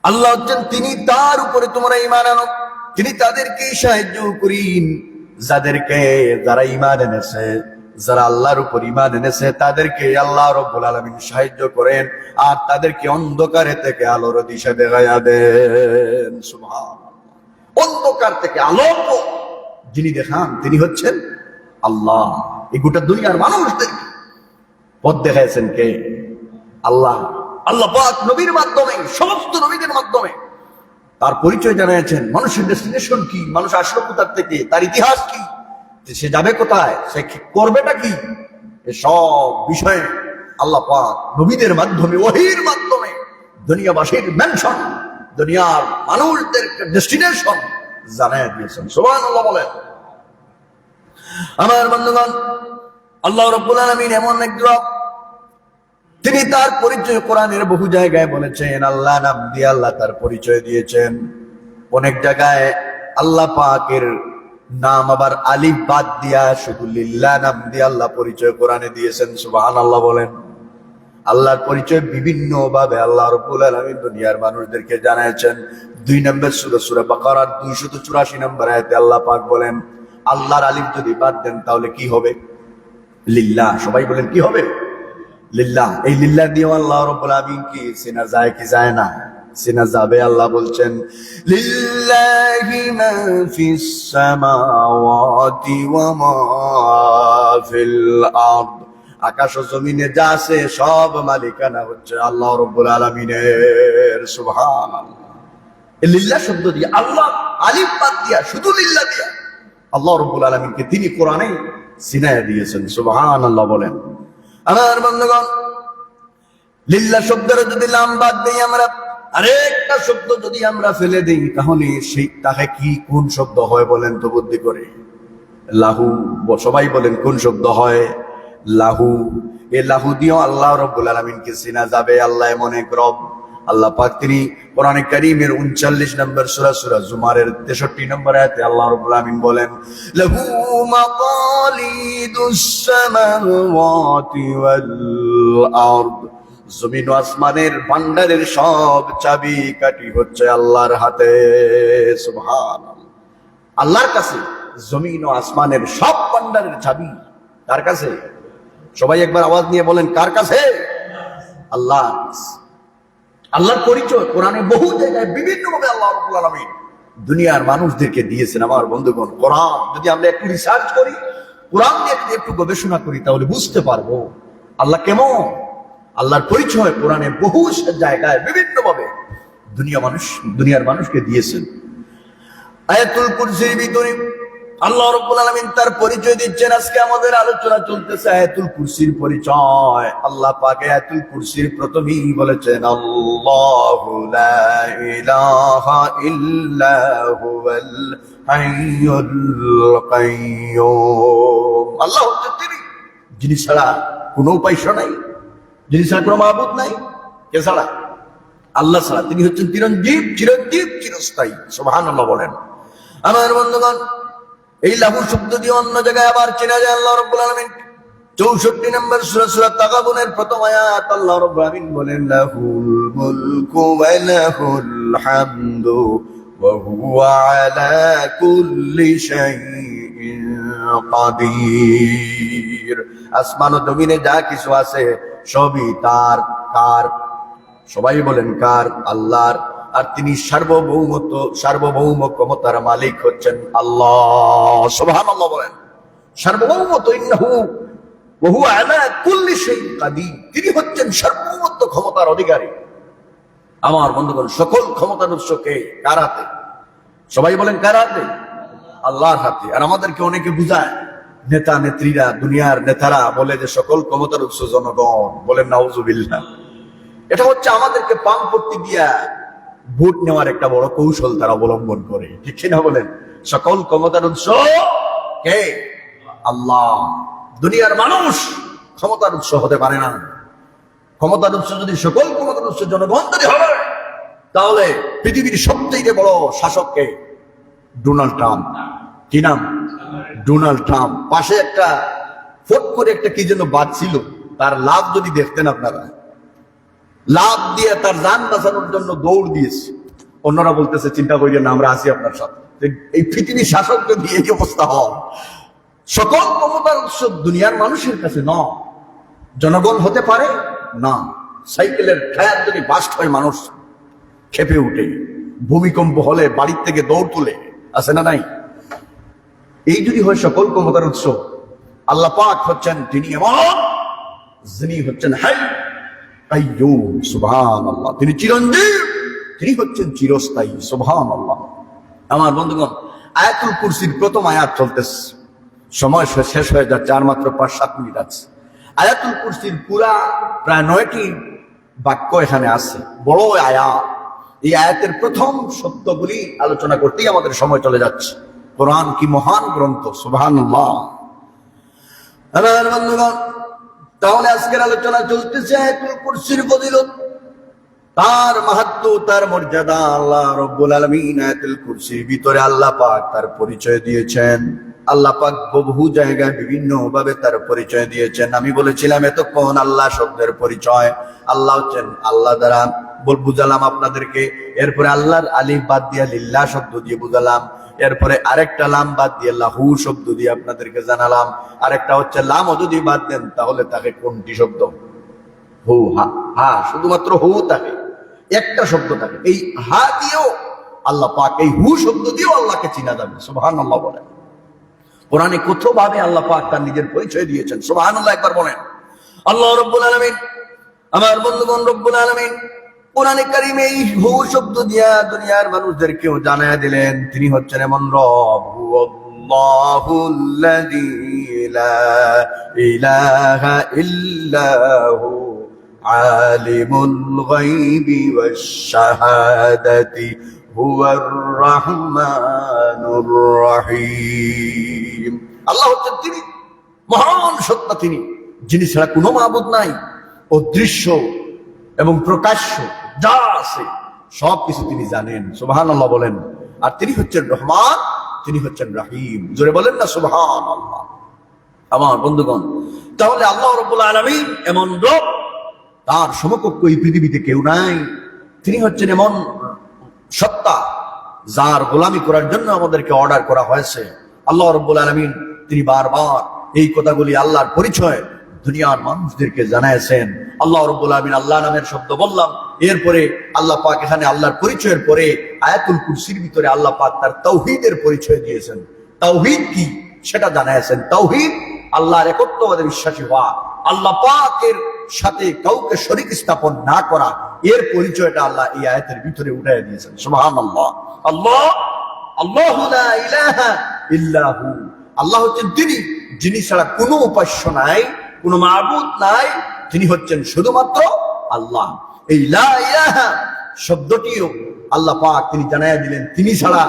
আল্লাহ হচ্ছেন তিনি, তার উপরে তোমরা ঈমান আনো। তিনি তাদেরকে সাহায্য করেন যারা ঈমান এনেছে, যারা আল্লাহর উপর ঈমান এনেছে তাদেরকে আল্লাহ রাব্বুল আলামিন সাহায্য করেন, আর তাদেরকে অন্ধকারে থেকে আলোর দিশা দেখাইয়া দেন। সুবহানাল্লাহ। অন্ধকার থেকে আলো যিনি দেখান তিনি হচ্ছেন আল্লাহ। এই গোটা দুনিয়ার মানুষদেরকে পথ দেখাইছেন কে? আল্লাহ। আল্লাহ পাক নবীর মাধ্যমে, সমস্ত নবীদের মাধ্যমে তার পরিচয় জানিয়েছেন। মানুষের ডেস্টিনেশন কি, মানুষ আসলো কোথা থেকে, তার ইতিহাস কি, সে যাবে কোথায়, সে করবেটা কি, এসব বিষয়ে আল্লাহ পাক নবীদের মাধ্যমে, ওহীর মাধ্যমে দুনিয়াবাসীর মেনশন, দুনিয়ার মানুষদের ডেস্টিনেশন জানাইয়া দিয়েছেন। সুবহানাল্লাহ বলেন। আমার বন্ধুগণ, আল্লাহ রাব্বুল আলামিন এমন এক রব, তিনি তার পরিচয় কোরআনের বহু জায়গায় বলেছেন। আল্লাহ নাম দিয়ে আল্লাহ তার পরিচয় দিয়েছেন। অনেক জায়গায় আল্লাহ পাকের নাম আবার আলিফ বাদ দিয়া শুধু লিল্লাহ নাম দিয়ে আল্লাহ পরিচয় কোরআনে দিয়েছেন। সুবহানাল্লাহ বলেন। আল্লাহর পরিচয় বিভিন্ন ভাবে আল্লাহ রাব্বুল আলামিন দুনিয়ার মানুষদেরকে জানাচ্ছেন। 2 নম্বর সূরা, সূরা বাকারার 284 নম্বর আয়াতে আল্লাহ পাক বলেন, আল্লাহর আলিফ যদি বাদ দেন তাহলে কি হবে? লিল্লাহ। সবাই বলেন কি হবে? লিল্লাহ। এই লিল্লাহ দিয়ে আল্লাহ রাব্বুল আলামিন কি চেনা যায় কি যায় না? চেনা যাবে। আল্লাহ বলছেন, লিল্লাহি মা ফিস সামাওয়াতি ওয়া মা ফিল আরদ, আকাশ ও জমিনে যা আছে সব মালিকানা হচ্ছে আল্লাহ রাব্বুল আলামিনের। সুবহানাল্লাহ। এই লিল্লাহ শব্দ দিয়ে, আল্লাহ আলিফ বাদ দিয়া শুধু লিল্লাহ দিয়া আল্লাহ রাব্বুল আলামিনকে তিনি কোরআনে চিনায়া দিয়েছেন। সুবহানাল্লাহ বলেন। আমার বন্ধুগণ, লিল্লাহ শব্দের যদি লাম বাদ দেই আমরা, আরেকটা শব্দ যদি আমরা ফেলে দেই, তাহলে সেই তাকে কি কোন শব্দ হয় বলেন তো বুদ্ধি করে? লাহু। সবাই বলেন কোন শব্দ হয়? লাহু। এই লাহু দিয়েও আল্লাহ রাব্বুল আলামিনকে চেনা যাবে। আল্লাহ এমন এক রব। আল্লাহ পাক তিনি কোরআনে কারীমের 39 নম্বর সূরা সূরা জুমারের 63 নম্বর আয়াতে আল্লাহ রাব্বুল আলামিন বলেন, লাহু মাকালিদুস সামাওয়াতি ওয়াল আরদ, জমিন ও আসমানের ভান্ডারের সব চাবি কাঠি হচ্ছে আল্লাহর হাতে। সুবহানাল্লাহ। আল্লাহর কাছে জমিন ও আসমানের সব ভান্ডারের চাবি কার কাছে? সবাই একবার আওয়াজ নিয়ে বলেন, কার কাছে? আল্লাহর কাছে। আল্লাহর পরিচয় কোরআনে বহু জায়গায় বিভিন্ন ভাবে আল্লাহ রাব্বুল আলামিন দুনিয়ার মানুষদেরকে দিয়েছেন। আমার বন্ধুগণ, কোরআন যদি আমরা একটু রিসার্চ করি, কোরআন নিয়ে একটু গবেষণা করি, তাহলে বুঝতে পারবো আল্লাহ কেমন। আল্লাহর পরিচয় কোরআনে বহু জায়গায় বিভিন্ন ভাবে দুনিয়ার মানুষকে দিয়েছেন। আয়াতুল কুরসির ভিতরে আল্লাহ রাব্বুল আলামিন তার পরিচয় দিচ্ছেন। আজকে আমাদের আলোচনা চলতেছে আয়াতুল কুরসির পরিচয়। আল্লাহ পাক আয়াতুল কুরসির প্রথমেই বলেছেন, আল্লাহু লা ইলাহা ইল্লা হুয়াল হাইয়ুল কাইয়্যুম। আল্লাহ হচ্ছেন তিনি যিনি ছাড়া কোনো উপাস্য নাই, যিনি ছাড়া কোনো মাবুদ নাই। কে ছাড়া? আল্লাহ ছাড়া। তিনি হচ্ছেন চিরঞ্জীব, চিরস্থায়ী। সুবহানাল্লাহ বলেন। আমার বন্ধুগণ, এই লাহু শব্দ দিয়ে অন্য জায়গায় আবার চেনা যায় আল্লাহ রাব্বুল আলামিন 64 নম্বর সূরা সূরা তাগাবুনের প্রথম আয়াত আল্লাহ রাব্বুল আলামিন বলেন, লাহুল মুলকু ওয়া লাহুল হামদু ওয়া হুয়া আলা কুল্লি শাইইন কাদির। আসমান ও জমিনে যা কিছু আছে সবই তার। কার? সবাই বলেন কার? আল্লাহর। আর তিনি সার্বভৌম ক্ষমতার মালিক হচ্ছেন আল্লাহ। সুবহানাল্লাহ বলেন। সার্বভৌমত্ব, ইন্নাহু ওয়া হুয়া আলা কুল্লি শাইইন কাদির। তিনি হচ্ছেন সার্বভৌমত্ব ক্ষমতার অধিকারী। আমার বন্ধুগণ, সকল ক্ষমতার উৎস কে? কার হাতে? সবাই বলেন কার হাতে? আল্লাহর হাতে। আর আমাদেরকে অনেকে বুঝায়, নেতা নেত্রীরা, দুনিয়ার নেতারা বলে যে সকল ক্ষমতার উৎস জনগণ। বলেন নাউজুবিল্লাহ। এটা হচ্ছে আমাদেরকে পাম্পট্টি দিয়া ভোট নেওয়ার একটা বড় কৌশল তারা অবলম্বন করে। ঠিক না বলেন? সকল ক্ষমতার উৎস কে? আল্লাহ। দুনিয়ার মানুষ ক্ষমতার উৎস হতে পারে না। ক্ষমতার উৎস যদি সকল ক্ষমতার উৎস জনগণ যদি হবে, তাহলে পৃথিবীর সবচেয়ে বড় শাসক কে? Donald Trump. কি নাম? Donald Trump. পাশে একটা ফট করে একটা কি যেন বাজছিল, তার লাভ যদি দেখতেন আপনারা, লাভ দিয়ে তার জান বাঁচানোর জন্য দৌড় দিয়েছে। অন্যরা বলতেছে, চিন্তা করিয়ে না, আমরা আছি আপনার সাথে। এই পৃথিবীর শাসক যদি এই অবস্থা হয়, সকল ক্ষমতার উৎস দুনিয়ার মানুষের কাছে ন, জনগণ হতে পারে না। সাইকেলের টায়ার যদি বাস্ট হয়, মানুষ খেপে উঠে। ভূমিকম্প হলে বাড়ির থেকে দৌড় তুলে, আছে না নাই? এই যদি হয় সকল ক্ষমতার উৎস, আল্লাহ পাক হচ্ছেন তিনি এমন, যিনি হচ্ছেন হাই কাইয়্যুম। সুবহানাল্লাহ। তিনি চিরঞ্জীব, তিনি হচ্ছেন চিরস্থায়ী। সুবহানাল্লাহ। আমার বন্ধুগণ, আয়াতুল কুরসির প্রথম আয়াত চলতেছে, সময় শেষ হয়ে যাচ্ছে, আর মাত্র 5-7 মিনিট আছে। আয়াতুল কুরসির পুরা প্রায় 9টি বাক্য এখানে আছে, বড় আয়াত। এই আয়াতের প্রথম শব্দগুলি আলোচনা করতেই আমাদের সময় চলে যাচ্ছে। কোরআন কি মহান গ্রন্থ! সুবহানাল্লাহ। আমার বন্ধুগণ, তাহলে আজকের আলোচনা চলতেছে আয়াতুল কুরসির ফজিলত, তার মাহাত্ম্য, তার মর্যাদা। আল্লাহ রাব্বুল আলামিন আয়াতুল কুরসির ভিতরে আল্লাহ পাক তার পরিচয় দিয়েছেন। আল্লাহ পাক বহু জায়গায় বিভিন্ন ভাবে তার পরিচয় দিয়েছেন। আমি বলেছিলাম এতক্ষণ আল্লাহ শব্দের পরিচয়। আল্লাহ হচ্ছেন আল্লাহ দ্বারা বুঝালাম আপনাদেরকে। এরপরে আল্লাহর আলিফ বাদ দিয়ে লিল্লাহ শব্দ দিয়ে বুঝালাম। এরপরে আরেকটা লাম বাদ দিয়ে লাহু শব্দ দিয়ে আপনাদেরকে জানালাম। আরেকটা হচ্ছে লাম যদি বাদ দেন, তাহলে তাকে কোনটি শব্দ? হু, হা। হা, শুধুমাত্র হু থাকে, একটা শব্দ থাকে। এই হা দিয়েও আল্লাহ পাক, এই হু শব্দ দিয়েও আল্লাহকে চিনা যাবে। সুবহানাল্লাহ বলেন। কোরআনে কত ভাবে আল্লাহ পাক তার নিজের পরিচয় দিয়েছেন। সুবহানাল্লাহ একবার বলেন। আল্লাহ রাব্বুল আলামিন, আমার বন্ধুগণ, রাব্বুল আলামিন কোরআনে কারীমে এই হু শব্দ দিয়া দুনিয়ার মানুষদেরকেও জানায়া দিলেন তিনি হচ্ছেন এমন রব, হুয়াল্লাহুল্লাযী লা ইলাহা ইল্লা হু আলিমুল গায়বি ওয়াশ শাহাদাতি হুয়ার রাহমানুর রহিম। আল্লাহ হচ্ছেন তিনি মহান সত্তা, তিনি যিনি ছাড়া কোনো মাবুদ নাই, অদৃশ্য এবং প্রকাশ্য যা আছে সবকিছু তিনি জানেন। সুবহানাল্লাহ বলেন। আর তিনি হচ্ছেন রহমান, তিনি হচ্ছেন রহিম। জোরে বলেন না সুবহানাল্লাহ। আমার বন্ধুগণ, তাহলে আল্লাহ রাব্বুল আলামিন এমন রব, তার সমকক্ষ এই পৃথিবীতে কেউ নাই। তিনি হচ্ছেন এমন সত্তা যার গোলামি করার জন্য আমাদেরকে অর্ডার করা হয়েছে। আল্লাহ রাব্বুল আলামিন তিনি বারবার এই কথাগুলি, আল্লাহর পরিচয় দুনিয়ার মানুষদেরকে জানাইছেন। আল্লাহ রাব্বুল আলামিন, আল্লাহ নামের শব্দ বললাম, এরপরে আল্লাহ পাক এখানে আল্লাহর পরিচয়ের পরে আয়াতুল কুরসির ভিতরে আল্লাহ পাক তার তাওহীদের পরিচয় দিয়েছেন। তাওহীদ কি সেটা জানাইছেন। তাওহীদ আল্লাহর একত্ববাদে বিশ্বাসী হওয়া, আল্লাহ পাকের সাথে কাউকে শরীক স্থাপন না করা, এর পরিচয়টা আল্লাহ এই আয়াতের ভিতরে উঠাই দিয়েছেন। সুবহানাল্লাহ। আল্লাহ, আল্লাহু লা ইলাহা ইল্লাহু, আল্লাহ হচ্ছেন তিনি যিনি ছাড়া কোনো উপাস্য নাই, কোনো মাবুদ নাই, তিনি হচ্ছেন শুধুমাত্র আল্লাহ। এই লা ইলাহা শব্দটিও আল্লাহ পাক তিনি জানাইয়া দিলেন, তিনি ছাড়া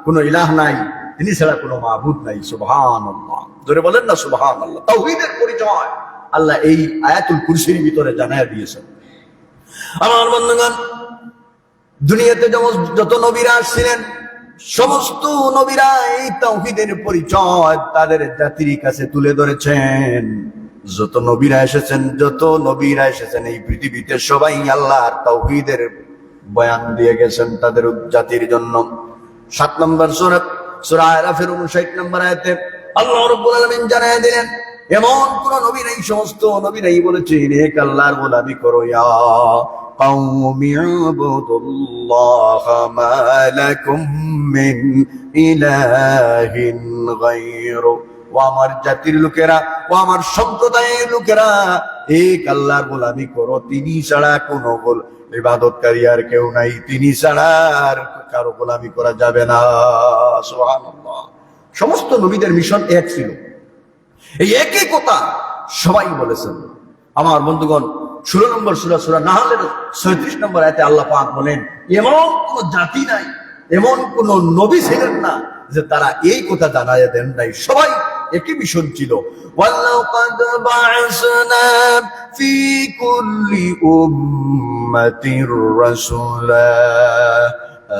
কোনো ইলাহ নাই, তিনি ছাড়া কোনো মাবুদ নাই। সুবহানাল্লাহ। জোরে বলেন না সুবহানাল্লাহ। তাওহীদের পরিচয় আল্লাহ এই আয়াতুল কুরসির ভিতরে জানাইয়া দিয়েছেন। আমার বন্ধুগণ, দুনিয়াতে যত নবীরা আসছিলেন, সমস্ত নবীরা এই তাওহীদের পরিচয় তাদের জাতির কাছে তুলে ধরেছেন। যত নবীরা এসেছেন এই পৃথিবীতে, সবাই আল্লাহর তাওহীদের বয়ান দিয়ে গেছেন তাদের জাতির জন্য। 7 নম্বর সূরা আরাফের 59 নম্বর আয়াতে আল্লাহ রাব্বুল আলামিন জানায় দিলেন, এমন কোন নবী নাই, সমস্ত নবীরাই বলেছেন এক আল্লাহর গোলামি করো। ইয়া কওমি ইবুদুল্লাহ মা লাকুম মিন ইলাহিন গায়রু। ও আমার জাতির লোকেরা, ও আমার সম্প্রদায়ের লোকেরা, এক আল্লাহর গোলামি করো, তিনি ছাড়া কোনো ইবাদতকারী আর কেউ নাই, তিনি ছাড়া আর কারো গোলামি করা যাবে না। সুবহানাল্লাহ। সমস্ত নবীদের মিশন এক ছিল, এই একই কথা সবাই বলেছেন। আমার বন্ধুগণ, 16 নম্বর সূরা নাহলের 36 নম্বর আয়াতে আল্লাহ পাক বলেন, এমন কোন জাতি নাই, এমন কোন নবী ছিলেন না যে তারা এই কথা জানাইয়া দেন নাই, সবাই একই মিশন ছিল। ওয়ালাকাদ বা'আসনা ফি কুল্লি উম্মাতির রাসূলা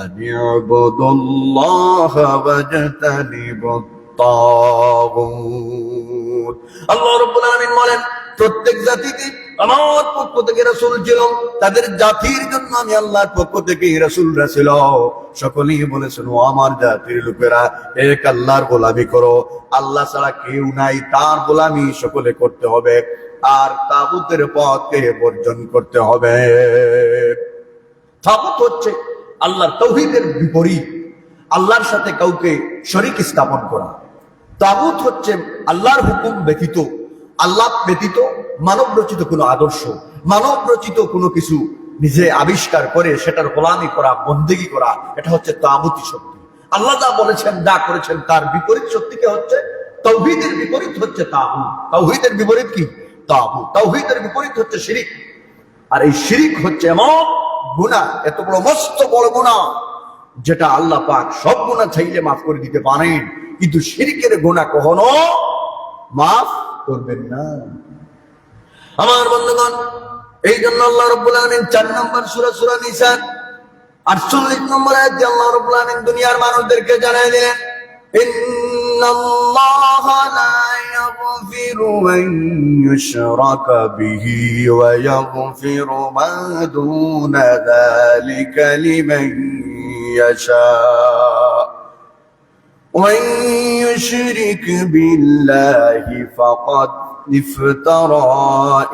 আন ইবুদুল্লাহা ওয়াজতানিবুত তাগুত। আল্লাহ রাব্বুল আলামিন বলেন, প্রত্যেক জাতিতে আমার পক্ষ থেকে রাসূল ছিল, তাদের জাতির জন্য আমি আল্লাহর পক্ষ থেকে রাসূলরা ছিল। সকলেই বলেছেন, ও আমার জাতির লোকেরা, এক আল্লাহর গোলামি করো, আল্লাহ ছাড়া কেউ নাই, তার গোলামি সকলে করতে হবে, আর তাগুতের পথকে বর্জন করতে হবে। তাগুত হচ্ছে আল্লাহর তাওহীদের বিপরীত, আল্লাহর সাথে কাউকে শরীক স্থাপন করা। তাগুত হচ্ছে আল্লাহর হুকুম ব্যতীত, আল্লাহ ব্যতীত মানব রচিত কোনো আদর্শ, মানব রচিত কোনো কিছু নিজে আবিষ্কার করে সেটার গোলামি করা, বন্দেগী করা, এটা হচ্ছে তাগুতি শক্তি। আল্লাহ যা বলেছেন, যা করেছেন, তার বিপরীত শক্তিকে হচ্ছে তাওহীদের বিপরীত হচ্ছে তাগুত। তাওহীদের বিপরীত কি? তাগুত। তাওহীদের বিপরীত হচ্ছে শিরিক। আর এই শিরিক হচ্ছে এমন গুনাহ, এত বড় মস্ত বড় গুনাহ, যেটা আল্লাহ পাক সব গুনাহ চাইলে মাফ করে দিতে পারেন, কিন্তু শিরকের গুনাহ কখনো মাফ করবেন না। আমার বন্ধুগণ, এই জন্য আল্লাহ রাব্বুল আলামিন 4 নম্বর সূরা নিসা 48 নম্বর আয়াতে আল্লাহ রাব্বুল আলামিন দুনিয়ার মানুষদেরকে জানায় দিলেন, ইন্নাল্লাহা লা ইয়াগফিরু আন ইউশরাকা বিহি ওয়া ইয়াগফিরু মা দুনা যালিকা লিমান ইয়াশা ومن يشرك بالله فقد افترى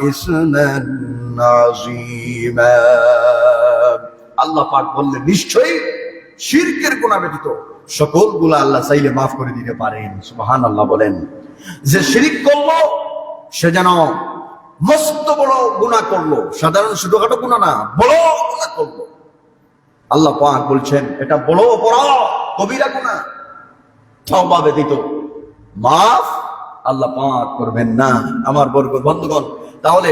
إثما عظيما। আল্লাহ পাক বললেন, নিশ্চয়ই শিরকের গুনাহ ব্যতীত সকল গুনাহ আল্লাহ চাইলে মাফ করে দিতে পারেন। সুবহানাল্লাহ বলেন। যে শিরক করলো সে যেন মস্ত বড় গুনাহ করলো, সাধারণ ছোটখাটো গুনাহ না, বড় গুনাহ করলো। আল্লাহ পাক বলছেন, এটা বড় অপরাধ, কবিরা গুনাহ, তওবা ব্যতীত মাফ আল্লাহ পাক করবেন না। আমার বন্ধুগণ, তাহলে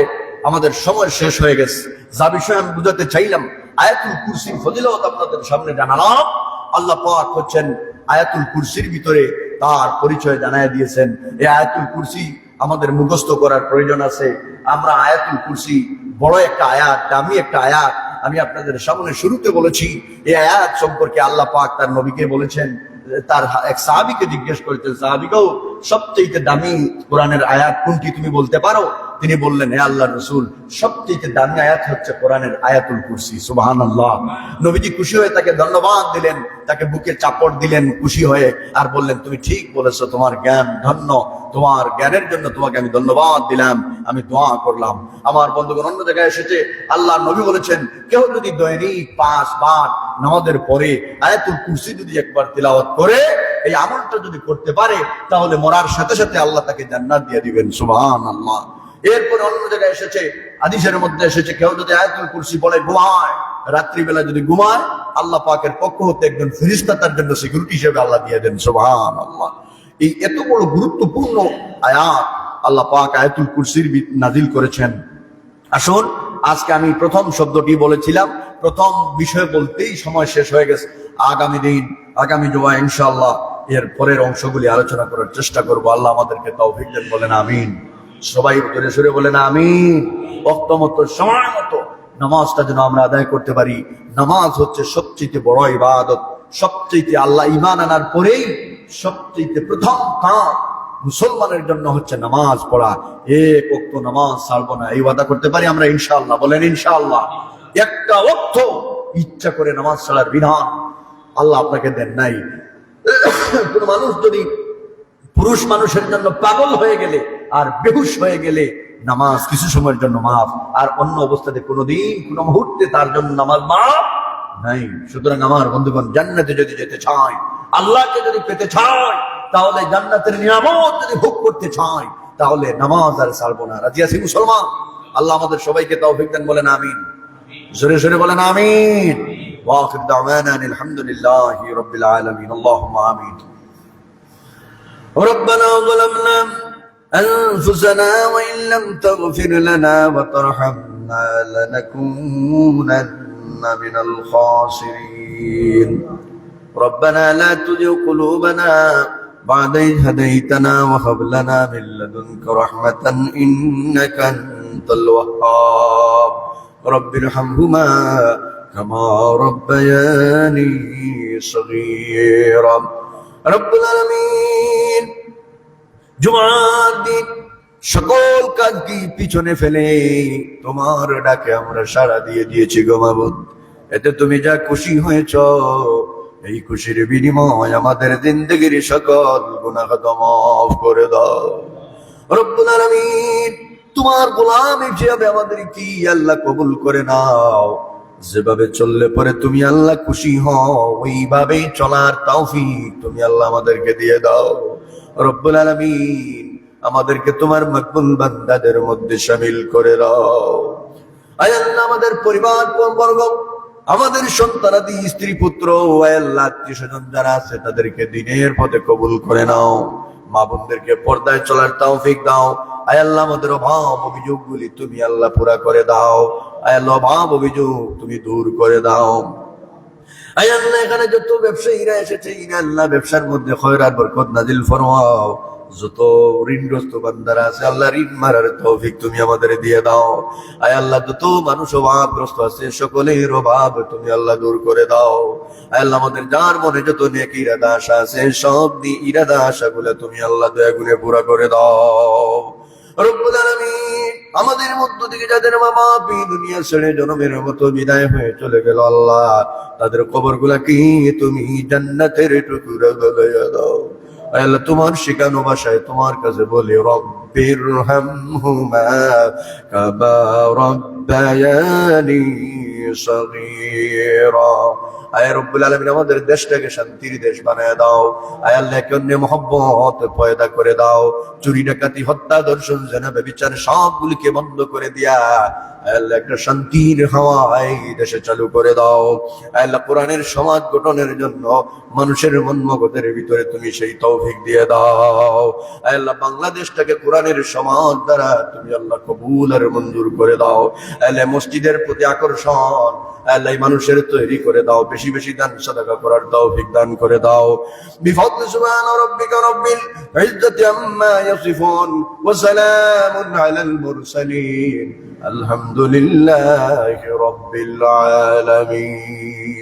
আমাদের সময় শেষ হয়ে গেছে। যা বিষয় আমি বুঝাতে চাইলাম, আয়াতুল কুরসির ফজিলত আপনাদের সামনে জানালাম। আল্লাহ পাক হচ্ছেন আয়াতুল কুরসির ভিতরে তার পরিচয় জানায় দিয়েছেন। এই আয়াতুল কুরসি আমাদের মুখস্থ করার প্রয়োজন আছে। আমরা আয়াতুল কুরসি বড় একটা আয়াত, দামি একটা আয়াত। আমি আপনাদের সামনে শুরুতে বলেছি এই আয়াত সম্পর্কে আল্লাহ পাক তার নবীকে বলেছেন। তার এক সাহাবীকে জিজ্ঞেস করেছেন, সাহাবীকেও সবচেয়ে দামি কোরআনের আয়াত কোনটি তুমি বলতে পারো? তিনি বললেন, হে আল্লাহর রাসূল, সবচেয়ে দামি আয়াত হচ্ছে কোরআনের আয়াতুল কুরসি। সুবহানাল্লাহ। নবীজি খুশি হয়ে তাকে ধন্যবাদ দিলেন, তাকে বুকে চাপড় দিলেন খুশি হয়ে, আর বললেন, তুমি ঠিক বলেছো, তোমার জ্ঞান ধন্য, তোমার জ্ঞানের জন্য তোমাকে আমি ধন্যবাদ দিলাম, আমি দোয়া করলাম। আমার বন্ধুগণ, অন্য জায়গায় এসেছে আল্লাহ নবী বলেছেন, কেউ যদি দৈনিক 5 বার নামাজের পরে আয়াতুল কুরসি যদি একবার তিলাওয়াত করে, এই আমলটা যদি করতে পারে, তাহলে মরার সাথে সাথে আল্লাহ তাকে জান্নাত দিয়ে দিবেন। সুবহানাল্লাহ। এরপরে অন্য জায়গায় এসেছে, হাদিসের মধ্যে এসেছে, কেউ যদি আয়াতুল কুরসি বলে ঘুমায়, রাত্রিবেলা যদি ঘুমায়, আল্লাহ পাকের পক্ষ হতে একজন ফেরেশতা তার জন্য সিকিউরিটি হিসেবে আল্লাহ দিয়ে দেন। সুবহানাল্লাহ। এই এত বড় গুরুত্বপূর্ণ আয়াত আল্লাহ পাক আয়াতুল কুরসির নাজিল করেছেন। আসুন, আজকে আমি প্রথম শব্দটি বলেছিলাম, প্রথম বিষয় বলতেই সময় শেষ হয়ে গেছে। আগামী দিন, আগামী জুমা ইনশাআল্লাহ এর পরের অংশগুলি আলোচনা করার চেষ্টা করবো। আল্লাহ আমাদেরকে তৌফিক দেন, বলেন আমিন। সবাই জোরে সোরে বলেন আমিন। ওয়াক্ত মতো, সময় মতো নামাজটা যেন আমরা আদায় করতে পারি। নামাজ হচ্ছে সবচেয়ে বড় ইবাদত। সবচেয়ে আল্লাহ ঈমান আনার পরেই সবচেয়ে প্রথম কাজ মুসলমানের জন্য হচ্ছে নামাজ পড়া। এক ওয়াক্ত নামাজ ছাড়বো না, এই ওয়াদা করতে পারি আমরা ইনশাআল্লাহ? বলেন ইনশাআল্লাহ। একটা ওয়াক্ত ইচ্ছা করে নামাজ ছাড়ার বিধান আল্লাহ আপনাকে দেন নাই। কোন মানুষ যদি পুরুষ মানুষের জন্য পাগল হয়ে গেলে আর বেহুশ হয়ে গেলে নামাজ কিছু সময়ের জন্য মাফ, আর অন্য অবস্থাতে কোনোদিন কোনো মুহূর্তে তার জন্য নামাজ মাফ নাই। সুতরাং আমার বন্ধুগণ, জান্নাতে যদি যেতে চায়, আল্লাহকে যদি পেতে চায়, তাহলে জান্নাতের নিয়ামত যদি ভোগ করতে চায়, তাহলে নামাজ আর ছাড়বো না। রাজি আছি মুসলমান? আল্লাহ আমাদের সবাইকে তৌফিক দেন, বলেন আমিন। জোরে জোরে বলেন আমিন। ওয়া আখির দাওয়ানা আলহামদুলিল্লাহি রাব্বিল আলামিন। আল্লাহুম্মা আমিন। ربنا ظلمنا أنفسنا وإن لم تغفر لنا وترحمنا لنكونن من الخاسرين ربنا لا تزغ قلوبنا بعد إذ هديتنا وهب لنا من لدنك رحمة إنك أنت الوهاب رب ارحمهما كما ربياني صغيرا رب العالمين। জুমার দিন সকল কাজকে পিছনে ফেলে তোমার ডাকে আমরা সাড়া দিয়ে দিয়েছি গো মাবুদ। এতে তুমি যা খুশি হয়েছ, এই খুশির বিনিময় আমাদের জিন্দেগির সকল গুনাহ মাফ করে দাও রব্বুল আলামিন। তোমার গোলাম হিসেবে আমাদের কি আল্লাহ কবুল করে নাও। যেভাবে চললে পরে তুমি আল্লাহ খুশি হও, ওইভাবেই চলার তৌফিক তুমি আল্লাহ আমাদেরকে দিয়ে দাও রব্বুল আলামিন। আমাদেরকে তোমার মকবুল বান্দাদের মধ্যে শামিল করে দাও। আয় আল্লাহ, আমাদের পরিবার বর্গ, আমাদের সন্তানাদি, স্ত্রী পুত্র, আয় আল্লাহ আত্মীয় স্বজন যারা আছে তাদেরকে দ্বীনের পথে কবুল করে নাও। মা বোনদেরকে পর্দায় চলার তৌফিক দাও। আয় আল্লাহ, আমাদের অভাব অভিযোগ গুলি তুমি আল্লাহ পুরা করে দাও। আয় আল্লাহ, অভাব অভিযোগ তুমি দূর করে দাও। আয় আল্লাহ, এখানে যত ব্যবসায়ীরা এসেছে, আল্লাহ ব্যবসার মধ্যে খয়রাত বরকত নাজিল ফরমাও। যত ঋণগ্রস্ত বান্দারা আছে আল্লাহ, ঋণ মারার তৌফিক তুমি আমাদের দিয়ে দাও। আয় আল্লাহ, যত মানুষ অভাবগ্রস্ত আছে সকলের অভাব তুমি আল্লাহ দূর করে দাও। আয় আল্লাহ, আমাদের যার মনে যত নেক ইরাদা আশা আছে সব ইরাদা আশাগুলো তুমি আল্লাহ দয়া করে পুরা করে দাও রব্বুল আলামিন। আমাদের মধ্য থেকে যাদের মা বাপ এই দুনিয়া ছেড়ে জনমের মতো বিদায় হয়ে চলে গেল আল্লাহ, তাদের কবরগুলাকে তুমি জান্নাতের টুকরা বানাইয়া দাও। আল্লাহ, তোমার শিখানো ভাষায় তোমার কাছে বলি, রব্বিরহামহুমা কামা রাব্বায়ানি সগীরা। আয় রব্বুল আলামিন, আমাদের দেশটাকে শান্তির দেশ বানায় দাও। আয় আল্লাহ, একে অন্যের মহব্বত পয়দা করে দাও। চুরি ডাকাতি হত্যা ধর্ষণ জেনা ব্যভিচার সবগুলিকে বন্ধ করে দিয়া আল্লাহ একটা শান্তির হাওয়া এই দেশে চালু করে দাও। আল্লাহ কোরআনের সমাজ গঠনের জন্য মানুষের মন মগজের ভিতরে তুমি সেই তৌফিক দিয়ে দাও। আল্লাহ বাংলাদেশটাকে কোরআনের সমাজ দ্বারা তুমি আল্লাহ কবুল আর মঞ্জুর করে দাও। আল্লাহ মসজিদের প্রতি আকর্ষণ আল্লাহ মানুষের তৈরি করে দাও, বেশি বেশি দান সাদাকা করার তৌফিক দান করে দাও। বিফদলি সুবহান রাব্বিকা রাব্বিল ইজ্জাতি আম্মা ইয়াসিফুন ওয়া সালামুন আলাল মুরসালিন আলহামদুলিল্লাহি রাব্বিল আলামিন।